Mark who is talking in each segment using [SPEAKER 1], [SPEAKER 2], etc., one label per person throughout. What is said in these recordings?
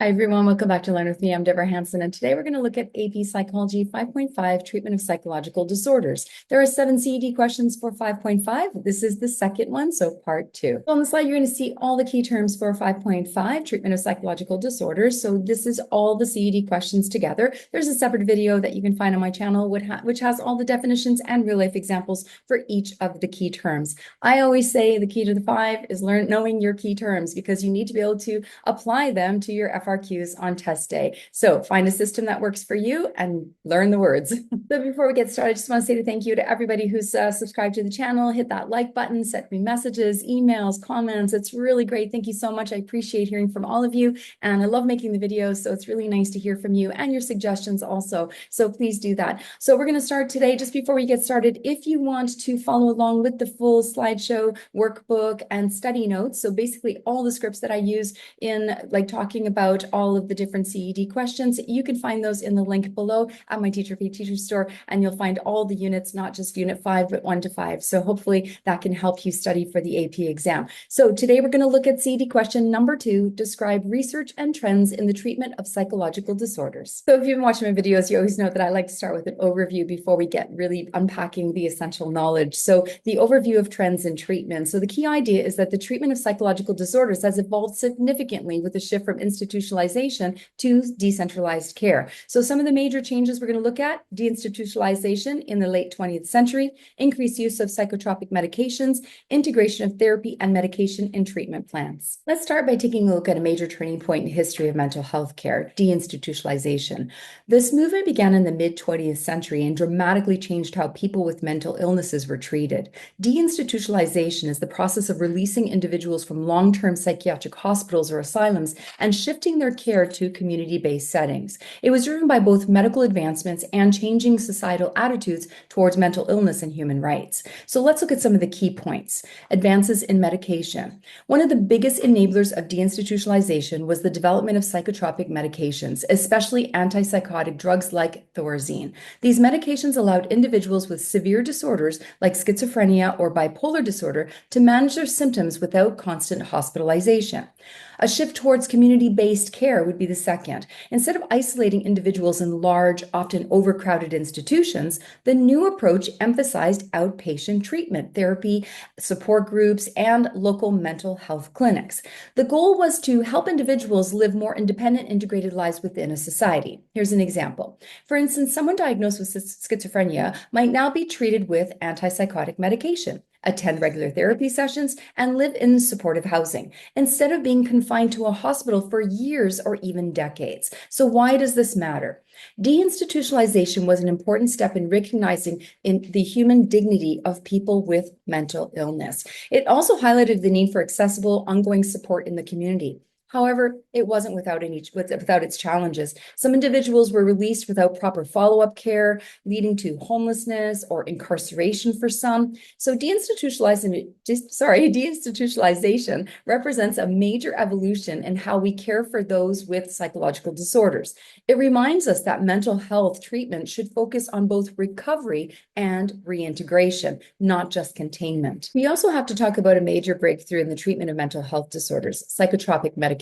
[SPEAKER 1] Hi everyone, welcome back to Learn With Me. I'm Deborah Hanson, and today we're going to look at AP Psychology 5.5, Treatment of Psychological Disorders. There are 7 CED questions for 5.5. This is the second one, so part 2. On the slide, you're going to see all the key terms for 5.5, Treatment of Psychological Disorders. So this is all the CED questions together. There's a separate video that you can find on my channel, which has all the definitions and real-life examples for each of the key terms. I always say the key to the 5 is knowing your key terms, because you need to be able to apply them to your FRQs on test day. So find a system that works for you and learn the words. So before we get started, I just want to say thank you to everybody who's subscribed to the channel. Hit that like button, send me messages, emails, comments. It's really great. Thank you so much. I appreciate hearing from all of you, and I love making the videos, so it's really nice to hear from you and your suggestions also. So please do that. So we're going to start today. Just before we get started, if you want to follow along with the full slideshow, workbook, and study notes, so basically all the scripts that I use in talking about all of the different CED questions, you can find those in the link below at my Teacher Pay Teacher store, and you'll find all the units, not just unit 5, but 1 to 5. So hopefully that can help you study for the AP exam. So today we're going to look at CED question number 2, describe research and trends in the treatment of psychological disorders. So if you've been watching my videos, you always know that I like to start with an overview before we get really unpacking the essential knowledge. So the overview of trends in treatment. So the key idea is that the treatment of psychological disorders has evolved significantly with the shift from institutionalization to decentralized care. So some of the major changes we're going to look at: deinstitutionalization in the late 20th century, increased use of psychotropic medications, integration of therapy and medication in treatment plans. Let's start by taking a look at a major turning point in the history of mental health care: deinstitutionalization. This movement began in the mid-20th century and dramatically changed how people with mental illnesses were treated. Deinstitutionalization is the process of releasing individuals from long-term psychiatric hospitals or asylums and shifting their care to community-based settings. It was driven by both medical advancements and changing societal attitudes towards mental illness and human rights. So let's look at some of the key points. Advances in medication. One of the biggest enablers of deinstitutionalization was the development of psychotropic medications, especially antipsychotic drugs like Thorazine. These medications allowed individuals with severe disorders like schizophrenia or bipolar disorder to manage their symptoms without constant hospitalization. A shift towards community-based care would be the second. Instead of isolating individuals in large, often overcrowded institutions, the new approach emphasized outpatient treatment, therapy, support groups, and local mental health clinics. The goal was to help individuals live more independent, integrated lives within a society. Here's an example. For instance, someone diagnosed with schizophrenia might now be treated with antipsychotic medication, attend regular therapy sessions, and live in supportive housing, instead of being confined to a hospital for years or even decades. So why does this matter? Deinstitutionalization was an important step in recognizing the human dignity of people with mental illness. It also highlighted the need for accessible, ongoing support in the community. However, it wasn't without its challenges. Some individuals were released without proper follow-up care, leading to homelessness or incarceration for some. So deinstitutionalization represents a major evolution in how we care for those with psychological disorders. It reminds us that mental health treatment should focus on both recovery and reintegration, not just containment. We also have to talk about a major breakthrough in the treatment of mental health disorders: psychotropic medications.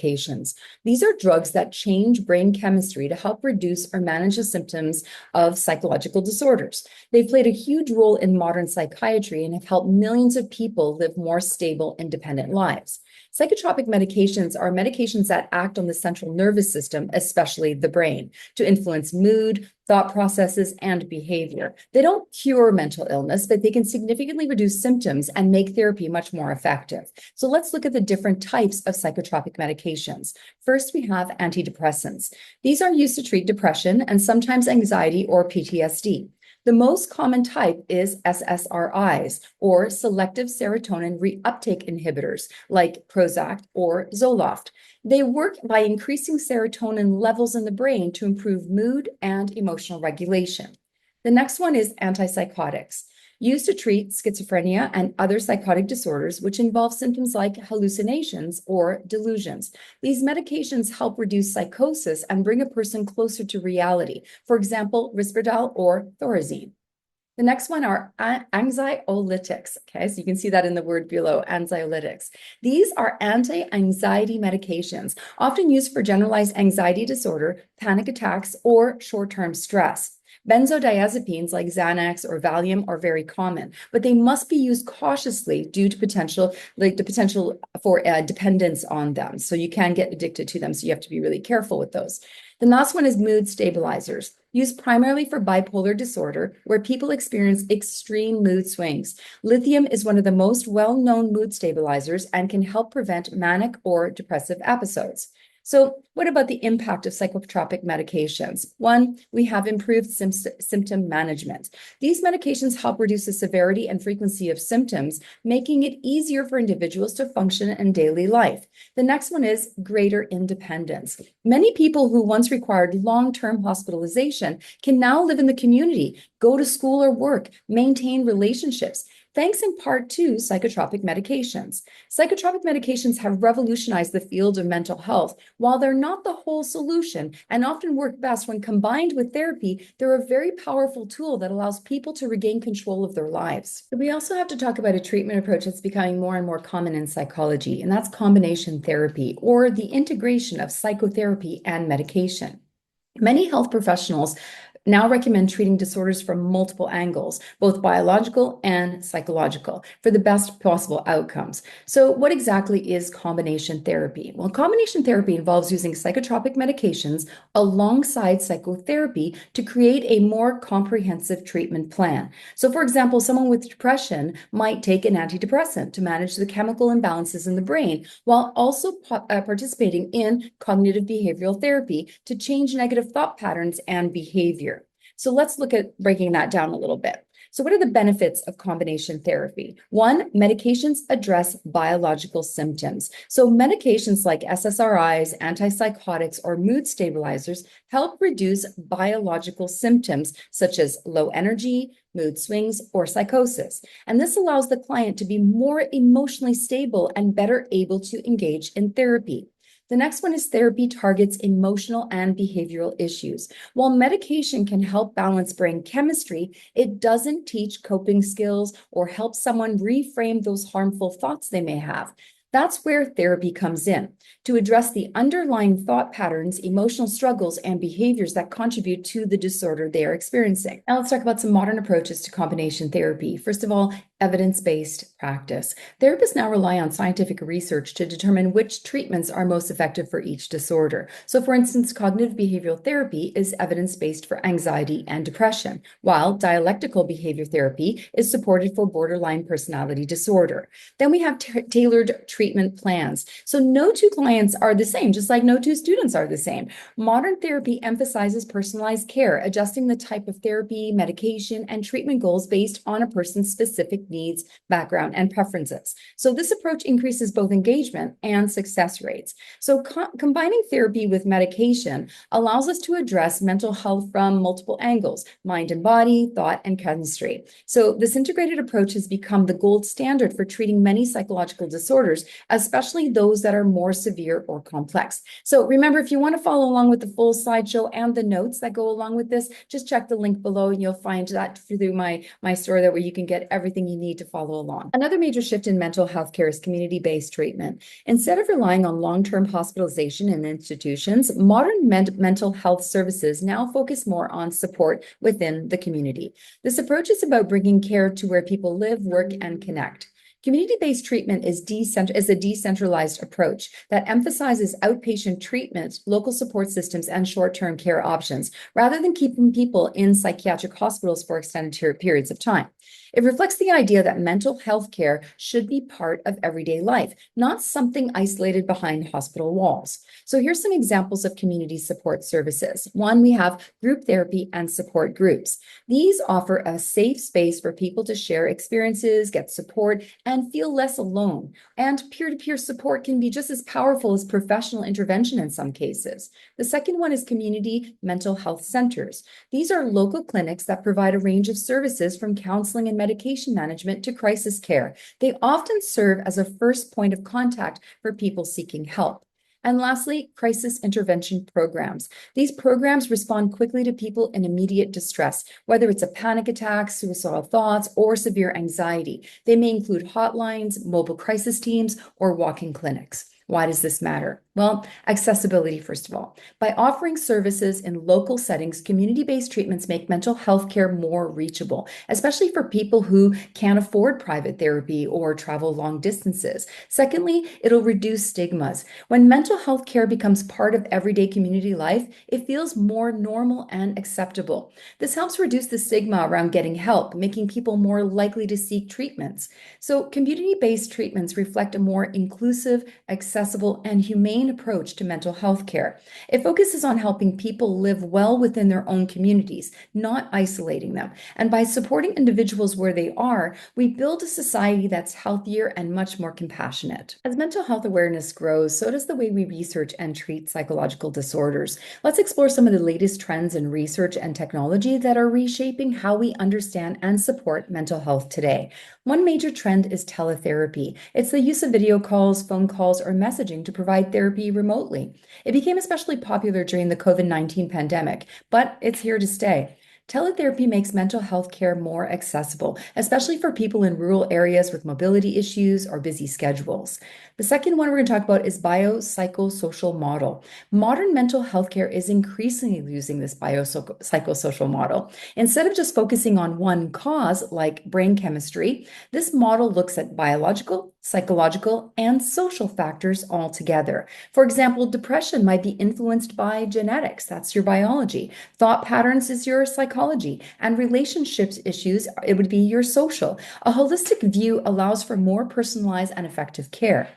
[SPEAKER 1] These are drugs that change brain chemistry to help reduce or manage the symptoms of psychological disorders. They've played a huge role in modern psychiatry and have helped millions of people live more stable, independent lives. Psychotropic medications are medications that act on the central nervous system, especially the brain, to influence mood, thought processes, and behavior. They don't cure mental illness, but they can significantly reduce symptoms and make therapy much more effective. So let's look at the different types of psychotropic medications. First, we have antidepressants. These are used to treat depression and sometimes anxiety or PTSD. The most common type is SSRIs, or selective serotonin reuptake inhibitors, like Prozac or Zoloft. They work by increasing serotonin levels in the brain to improve mood and emotional regulation. The next one is antipsychotics, used to treat schizophrenia and other psychotic disorders, which involve symptoms like hallucinations or delusions. These medications help reduce psychosis and bring a person closer to reality. For example, Risperdal or Thorazine. The next one are anxiolytics. Okay, so you can see that in the word below, anxiolytics. These are anti-anxiety medications, often used for generalized anxiety disorder, panic attacks, or short-term stress. Benzodiazepines like Xanax or Valium are very common, but they must be used cautiously due to the potential for dependence on them. So you can get addicted to them, so you have to be really careful with those. The last one is mood stabilizers, used primarily for bipolar disorder, where people experience extreme mood swings. Lithium is one of the most well-known mood stabilizers and can help prevent manic or depressive episodes. So what about the impact of psychotropic medications? One, we have improved symptom management. These medications help reduce the severity and frequency of symptoms, making it easier for individuals to function in daily life. The next one is greater independence. Many people who once required long-term hospitalization can now live in the community, go to school or work, maintain relationships, thanks in part to psychotropic medications. Psychotropic medications have revolutionized the field of mental health. While they're not the whole solution and often work best when combined with therapy, they're a very powerful tool that allows people to regain control of their lives. We also have to talk about a treatment approach that's becoming more and more common in psychology, and that's combination therapy, or the integration of psychotherapy and medication. Many health professionals now recommend treating disorders from multiple angles, both biological and psychological, for the best possible outcomes. So what exactly is combination therapy? Well, combination therapy involves using psychotropic medications alongside psychotherapy to create a more comprehensive treatment plan. So for example, someone with depression might take an antidepressant to manage the chemical imbalances in the brain, while also participating in cognitive behavioral therapy to change negative thought patterns and behavior. So let's look at breaking that down a little bit. So what are the benefits of combination therapy? One, medications address biological symptoms. So medications like SSRIs, antipsychotics, or mood stabilizers help reduce biological symptoms such as low energy, mood swings, or psychosis. And this allows the client to be more emotionally stable and better able to engage in therapy. The next one is therapy targets emotional and behavioral issues. While medication can help balance brain chemistry, it doesn't teach coping skills or help someone reframe those harmful thoughts they may have. That's where therapy comes in, to address the underlying thought patterns, emotional struggles, and behaviors that contribute to the disorder they are experiencing. Now let's talk about some modern approaches to combination therapy. First of all, evidence-based practice. Therapists now rely on scientific research to determine which treatments are most effective for each disorder. So for instance, cognitive behavioral therapy is evidence-based for anxiety and depression, while dialectical behavior therapy is supported for borderline personality disorder. Then we have tailored treatment plans. So no two clients are the same, just like no two students are the same. Modern therapy emphasizes personalized care, adjusting the type of therapy, medication, and treatment goals based on a person's specific needs, background, and preferences. So this approach increases both engagement and success rates. So combining therapy with medication allows us to address mental health from multiple angles: mind and body, thought, and chemistry. So this integrated approach has become the gold standard for treating many psychological disorders, especially those that are more severe or complex. So remember, if you want to follow along with the full slideshow and the notes that go along with this, just check the link below and you'll find that through my store there, where you can get everything you need to follow along. Another major shift in mental health care is community-based treatment. Instead of relying on long-term hospitalization in institutions, modern mental health services now focus more on support within the community. This approach is about bringing care to where people live, work, and connect. Community-based treatment is a decentralized approach that emphasizes outpatient treatment, local support systems, and short-term care options, rather than keeping people in psychiatric hospitals for extended periods of time. It reflects the idea that mental health care should be part of everyday life, not something isolated behind hospital walls. So here's some examples of community support services. One, we have group therapy and support groups. These offer a safe space for people to share experiences, get support, and feel less alone. And peer-to-peer support can be just as powerful as professional intervention in some cases. The second one is community mental health centers. These are local clinics that provide a range of services from counseling and medication management to crisis care. They often serve as a first point of contact for people seeking help. And lastly, crisis intervention programs. These programs respond quickly to people in immediate distress, whether it's a panic attack, suicidal thoughts, or severe anxiety. They may include hotlines, mobile crisis teams, or walk-in clinics. Why does this matter? Well, accessibility, first of all. By offering services in local settings, community-based treatments make mental health care more reachable, especially for people who can't afford private therapy or travel long distances. Secondly, it'll reduce stigmas. When mental health care becomes part of everyday community life, it feels more normal and acceptable. This helps reduce the stigma around getting help, making people more likely to seek treatments. So, community-based treatments reflect a more inclusive, accessible, and humane approach to mental health care. It focuses on helping people live well within their own communities, not isolating them. And by supporting individuals where they are, we build a society that's healthier and much more compassionate. As mental health awareness grows, so does the way we research and treat psychological disorders. Let's explore some of the latest trends in research and technology that are reshaping how we understand and support mental health today. One major trend is teletherapy. It's the use of video calls, phone calls, or messaging to provide therapy remotely. It became especially popular during the COVID-19 pandemic, but it's here to stay. Teletherapy makes mental health care more accessible, especially for people in rural areas with mobility issues or busy schedules. The second one we're going to talk about is biopsychosocial model. Modern mental health care is increasingly using this biopsychosocial model. Instead of just focusing on one cause, like brain chemistry, this model looks at biological, psychological, and social factors all together. For example, depression might be influenced by genetics, that's your biology. Thought patterns is your psychology, and relationships issues, it would be your social. A holistic view allows for more personalized and effective care.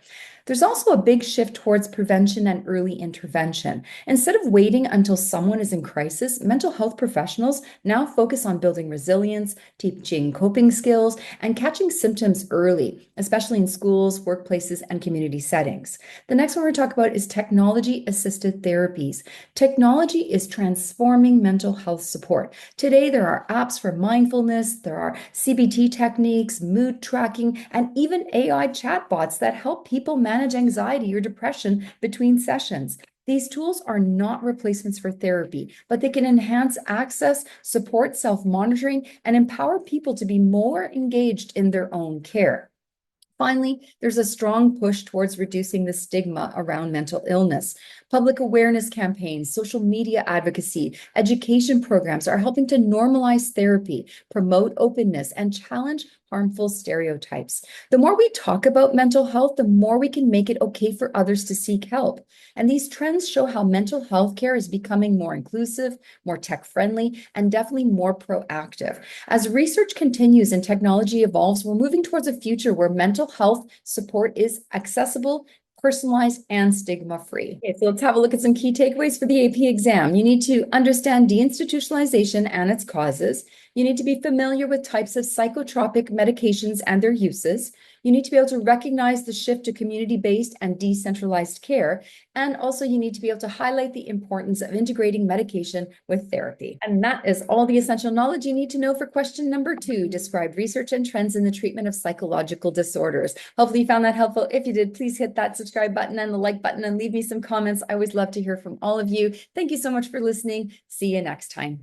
[SPEAKER 1] There's also a big shift towards prevention and early intervention. Instead of waiting until someone is in crisis, mental health professionals now focus on building resilience, teaching coping skills, and catching symptoms early, especially in schools, workplaces, and community settings. The next one we're going to talk about is technology-assisted therapies. Technology is transforming mental health support. Today, there are apps for mindfulness, there are CBT techniques, mood tracking, and even AI chatbots that help people manage anxiety or depression between sessions. These tools are not replacements for therapy, but they can enhance access, support self-monitoring, and empower people to be more engaged in their own care. Finally, there's a strong push towards reducing the stigma around mental illness. Public awareness campaigns, social media advocacy, education programs are helping to normalize therapy, promote openness, and challenge harmful stereotypes. The more we talk about mental health, the more we can make it okay for others to seek help. And these trends show how mental health care is becoming more inclusive, more tech-friendly, and definitely more proactive. As research continues and technology evolves, we're moving towards a future where mental health support is accessible, personalized, and stigma-free. Okay, so let's have a look at some key takeaways for the AP exam. You need to understand deinstitutionalization and its causes. You need to be familiar with types of psychotropic medications and their uses. You need to be able to recognize the shift to community-based and decentralized care. And also you need to be able to highlight the importance of integrating medication with therapy. And that is all the essential knowledge you need to know for question number 2, describe research and trends in the treatment of psychological disorders. Hopefully you found that helpful. If you did, please hit that subscribe button and the like button and leave me some comments. I always love to hear from all of you. Thank you so much for listening. See you next time.